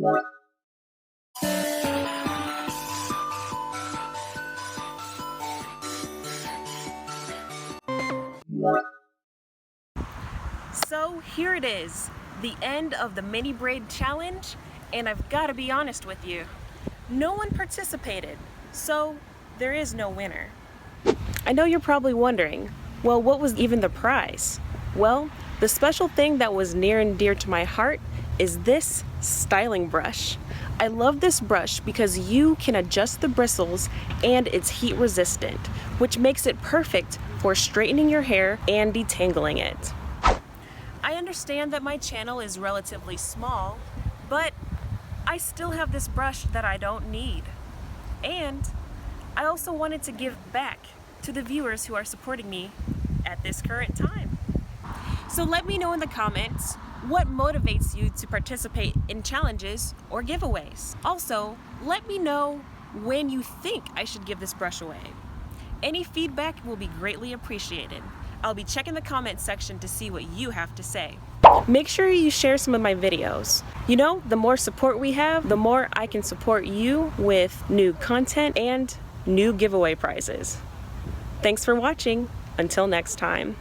So here it is, the end of the mini braid challenge, and I've got to be honest with you, no one participated, so there is no winner. I know you're probably wondering, well, what was even the prize? Well, the special thing that was near and dear to my heart is this styling brush. I love this brush because you can adjust the bristles and it's heat resistant, which makes it perfect for straightening your hair and detangling it. I understand that my channel is relatively small, but I still have this brush that I don't need. And I also wanted to give back to the viewers who are supporting me at this current time. So let me know in the comments what motivates you to participate in challenges or giveaways. Also, let me know when you think I should give this brush away. Any feedback will be greatly appreciated. I'll be checking the comment section to see what you have to say. Make sure you share some of my videos. You know, the more support we have, the more I can support you with new content and new giveaway prizes. Thanks for watching. Until next time.